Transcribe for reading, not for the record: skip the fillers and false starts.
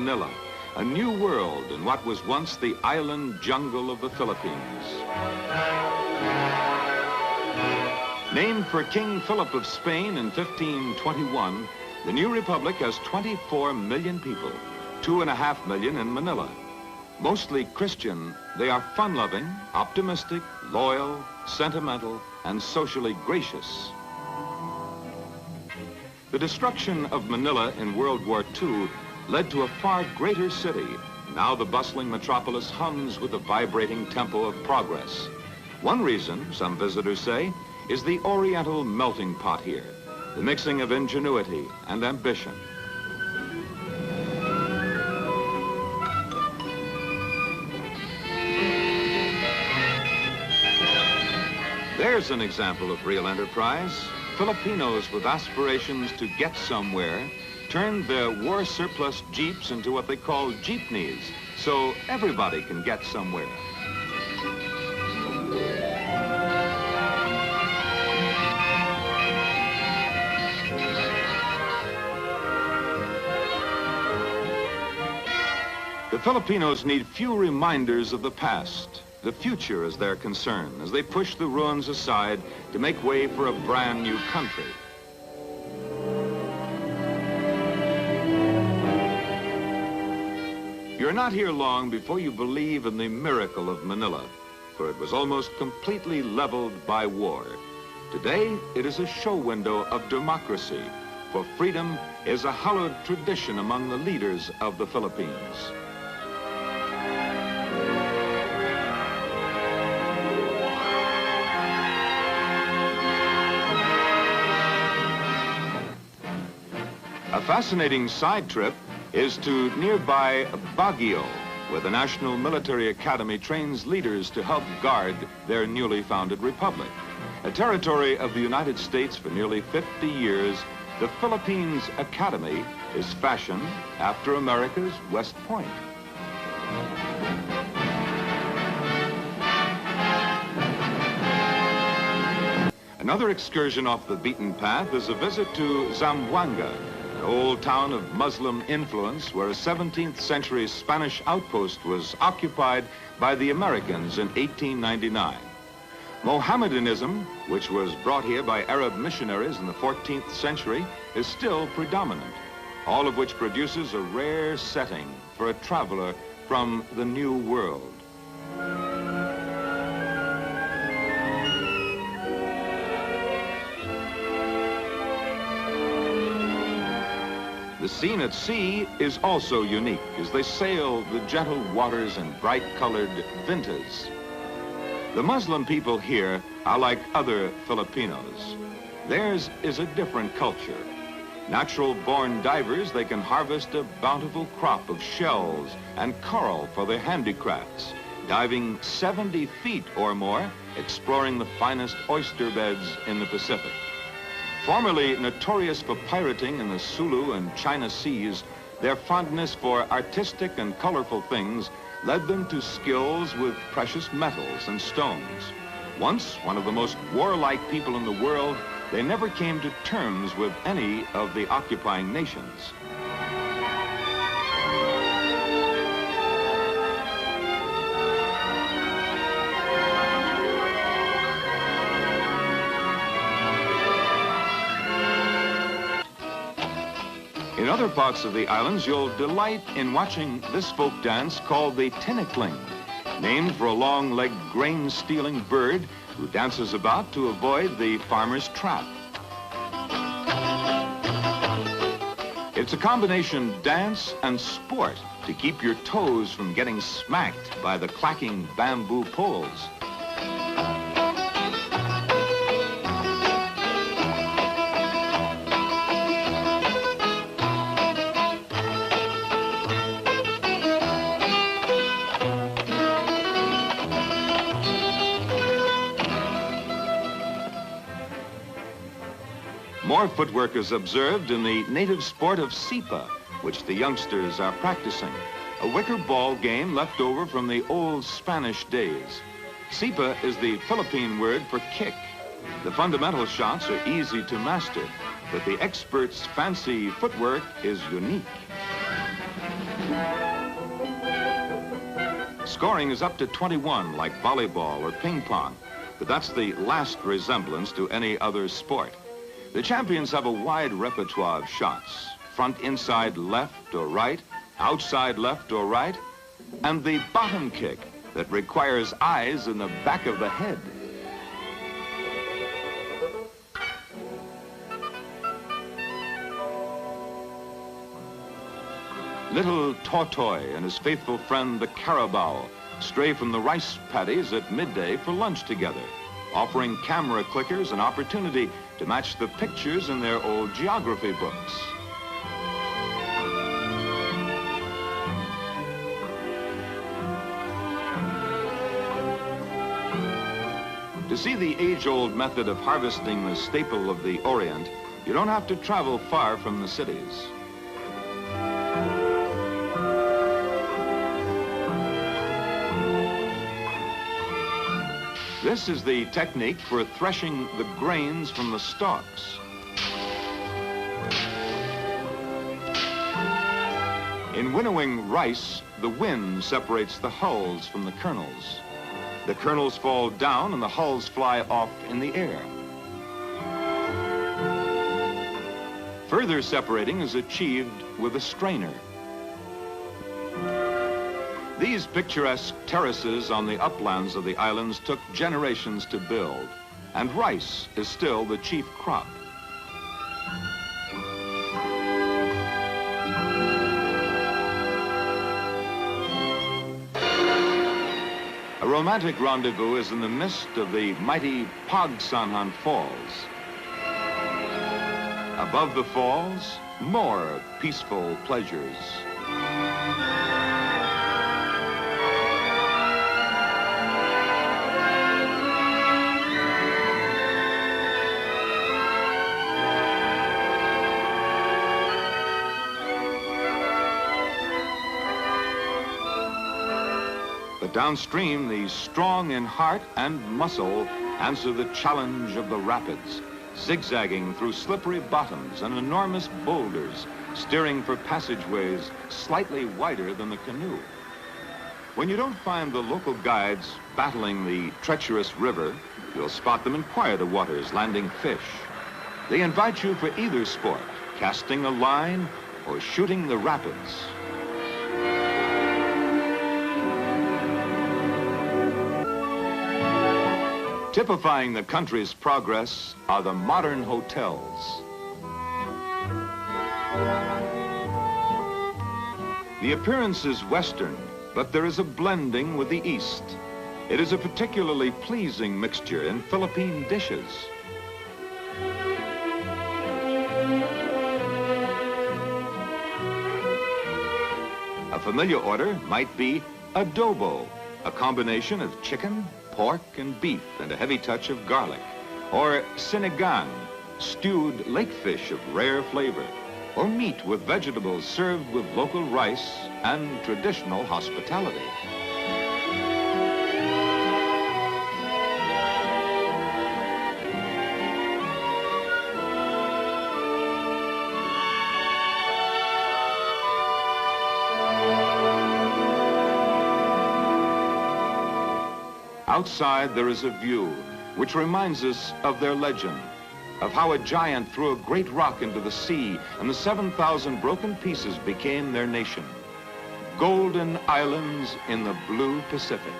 Manila, a new world in what was once the island jungle of the Philippines. Named for King Philip of Spain in 1521, the new republic has 24 million people, 2.5 million in Manila. Mostly Christian, they are fun-loving, optimistic, loyal, sentimental, and socially gracious. The destruction of Manila in World War II led to a far greater city. Now the bustling metropolis hums with the vibrating tempo of progress. One reason, some visitors say, is the Oriental melting pot here, the mixing of ingenuity and ambition. There's an example of real enterprise. Filipinos with aspirations to get somewhere turned their war surplus jeeps into what they call jeepneys, so everybody can get somewhere. The Filipinos need few reminders of the past. The future is their concern as they push the ruins aside to make way for a brand new country. You're not here long before you believe in the miracle of Manila, for it was almost completely leveled by war. Today, it is a show window of democracy, for freedom is a hallowed tradition among the leaders of the Philippines. A fascinating side trip is to nearby Baguio, where the National Military Academy trains leaders to help guard their newly founded republic. A territory of the United States for nearly 50 years, the Philippines Academy is fashioned after America's West Point. Another excursion off the beaten path is a visit to Zamboanga, an old town of Muslim influence where a 17th century Spanish outpost was occupied by the Americans in 1899. Mohammedanism, which was brought here by Arab missionaries in the 14th century, is still predominant, all of which produces a rare setting for a traveler from the New World. The scene at sea is also unique as they sail the gentle waters in bright-colored vintas. The Muslim people here are like other Filipinos. Theirs is a different culture. Natural-born divers, they can harvest a bountiful crop of shells and coral for their handicrafts, diving 70 feet or more, exploring the finest oyster beds in the Pacific. Formerly notorious for pirating in the Sulu and China seas, their fondness for artistic and colorful things led them to skills with precious metals and stones. Once one of the most warlike people in the world, they never came to terms with any of the occupying nations. In other parts of the islands, you'll delight in watching this folk dance called the tinikling, named for a long-legged grain-stealing bird who dances about to avoid the farmer's trap. It's a combination dance and sport to keep your toes from getting smacked by the clacking bamboo poles. More footwork is observed in the native sport of sipa, which the youngsters are practicing, a wicker ball game left over from the old Spanish days. Sipa is the Philippine word for kick. The fundamental shots are easy to master, but the expert's fancy footwork is unique. Scoring is up to 21, like volleyball or ping pong, but that's the last resemblance to any other sport. The champions have a wide repertoire of shots: front, inside, left or right, outside, left or right, and the bottom kick that requires eyes in the back of the head. Little Tortoy and his faithful friend the Carabao stray from the rice paddies at midday for lunch together, offering camera clickers an opportunity to match the pictures in their old geography books. To see the age-old method of harvesting the staple of the Orient, you don't have to travel far from the cities. This is the technique for threshing the grains from the stalks. In winnowing rice, the wind separates the hulls from the kernels. The kernels fall down and the hulls fly off in the air. Further separating is achieved with a strainer. These picturesque terraces on the uplands of the islands took generations to build, and rice is still the chief crop. A romantic rendezvous is in the midst of the mighty Pagsanhan Falls. Above the falls, more peaceful pleasures. But downstream, the strong in heart and muscle answer the challenge of the rapids, zigzagging through slippery bottoms and enormous boulders, steering for passageways slightly wider than the canoe. When you don't find the local guides battling the treacherous river, you'll spot them in quieter waters landing fish. They invite you for either sport, casting a line or shooting the rapids. Typifying the country's progress are the modern hotels. The appearance is Western, but there is a blending with the East. It is a particularly pleasing mixture in Philippine dishes. A familiar order might be adobo, a combination of chicken, pork and beef and a heavy touch of garlic. Or sinigang, stewed lake fish of rare flavor. Or meat with vegetables served with local rice and traditional hospitality. Outside there is a view which reminds us of their legend, of how a giant threw a great rock into the sea and the 7,000 broken pieces became their nation. Golden islands in the blue Pacific.